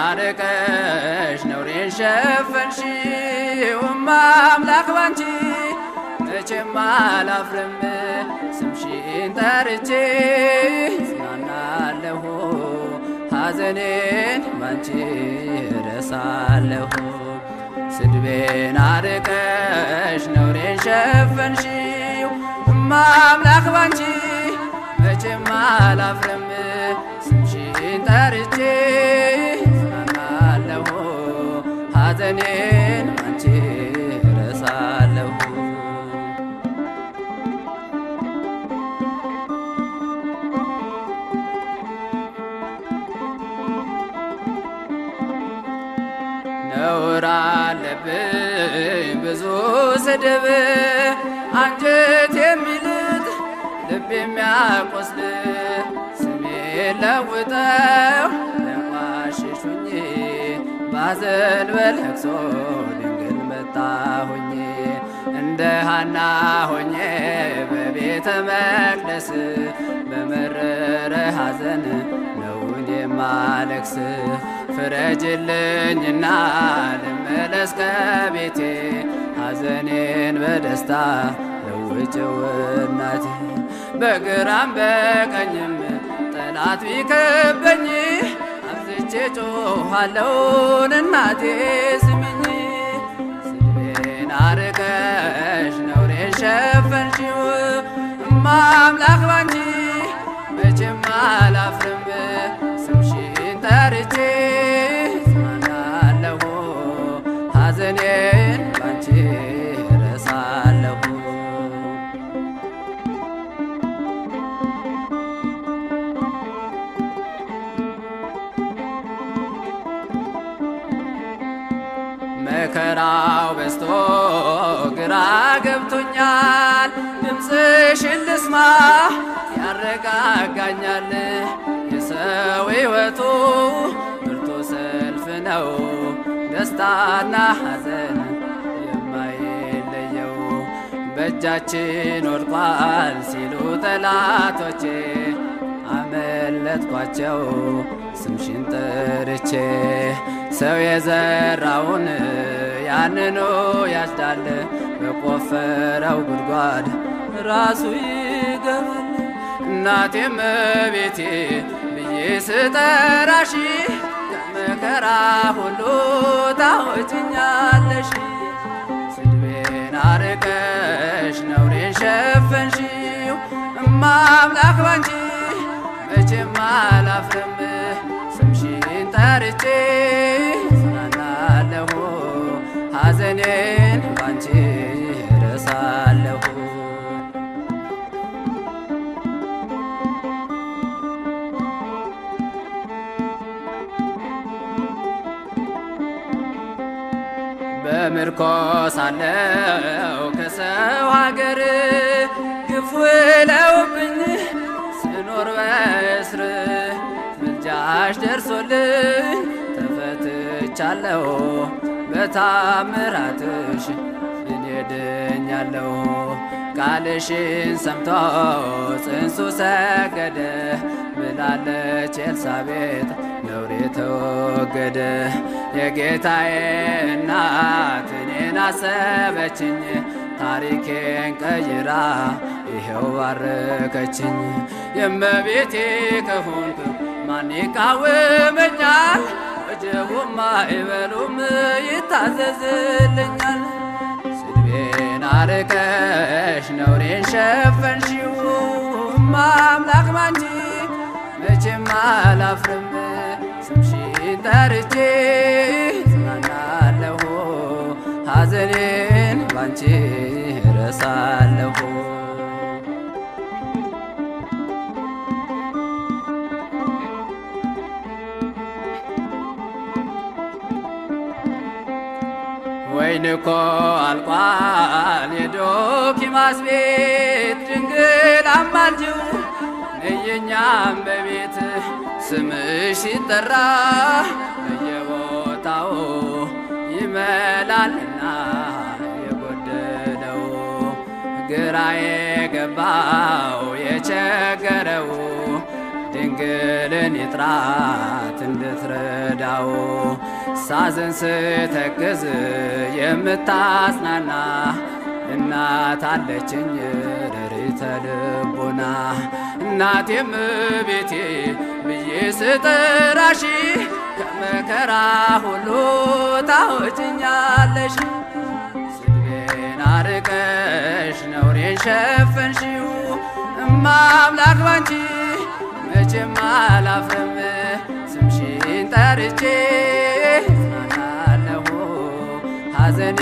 አርቀሽ ነውሬን ሸፈንሽው አምላክ ባንቺ መቼም አላፍርም ስምሽን ጠርቼ ጽናናለሁ ሐዘኔን ባንቺ ረሳለሁ። ስድቤን አርቀሽ ነውሬን ሸፈንሽው አምላክ ባንቺ መቼም አላፍርም ስምሽን ጠርቼ ጽናናለሁ ሐዘኔን ባንቺ ረሳለሁ። ነውር አለብኝ ብዙ ስድብ አንጀት የሚልጥ ልብ የሚያቆስል ስሜን ለውጠው ለቋሽሹኝ ባዘን በለቅሶ ድንግል መጣሁኝ እንደ ሃና ሆኜ በቤተ መቅደስ በመረረ ሐዘን ነውን የማለቅስ ፍረጅልኝና ልመለስ ከቤቴ ሐዘኔን በደስታ ለውጭው እናቴ በግራም በቀኝም ጠላት ቢከበኝ አብዝቼ ጮኻለሁን እናቴ ስሚኝ። ስድቤን አርቀሽ ነውሬን ሸፈንሽው አምላክ ባንቺ መቼም አላፍርም ስምሽን ጠርቼ ጽናናለሁ ሐዘኔን ባንቺ ረሳለሁ። መከራው በዝቶ ግራ ገብቶኛል ድምፅሽን ልስማ ያረጋጋኛል። የሰው ሕይወቱ ብርቱ ሰልፍ ነው ደስታና ሐዘን የማይለየው በእጃችን ወድቋል ሲሉ ጠላቶቼ አመለጥኳቸው ስምሽን ጠርቼ ሰው የዘራውን ያንኑ ያጭዳል በቆፈረው ጉድጓድ ራሱ ይገባል። እናቴም ቤቴ ብዬ ስጠራሽ ከመከራ ሁሉ ታወጭኛለሽ። ስድቤን አርቀሽ ነውሬን ሸፈንሽው አምላክ ባንቺ መቼም አላፍርም ስምሽን ጠርቼ ጽናናለሁ ሐዘኔን ባንቺ ረሳለሁ። በምርኮ ሳለሁ ከሰው ሀገር ግፍ ውለውብኝ ስኖር በእስር ምልጃሽ ደርሶልኝ ተፈትቻለሁ በታምራትሽ እኔ ድኛለሁ። ቃልሽን ሰምቶ ጽንሱ ሰገደ ብላለች ኤልሳቤጥ ነውሬ ተወገደ። የጌታዬ እናት እኔን አሰበችኝ ታሪኬን ቀይራ ይኸው ባረከችኝ። የእመቤቴ ከሆንኩ ማን ይቃወመኛል? ወጀቡም ማዕበሉም ይታዘዝልኛል። ስድቤን አርቀሽ ነውሬን ሸፈንሽው አምላክ ባንቺ መቼም አላፍርም ስምሽን ጠርቼ ጽናናለሁ ሐዘኔን ባንቺ ረሳለሁ። ወይን እኮ አልቋል የዶኪማስ ቤት ድንግል አማልጅው ነየኛም በቤት ስምሽ ሲጠራ በየቦታው ይመላልና የጎደለው ግራ የገባው የቸገረው ድንግልን ይጥራት እንድትረዳው ሳዘን ስተክዝ የምታጽናና እናት አለችኝ ርሪተ ልቦና እናቴም ቤቴ ብዬ ስጠራሽ ከመከራ ሁሉ ታወጭኛለሽ ስድቤን አርቀሽ ነውሬን ሸፈንሽው እማምላክ ባንቺ መቼም አላፍርም ስምሽን ጠርቼ እጽናናለሁ ሐዘኔ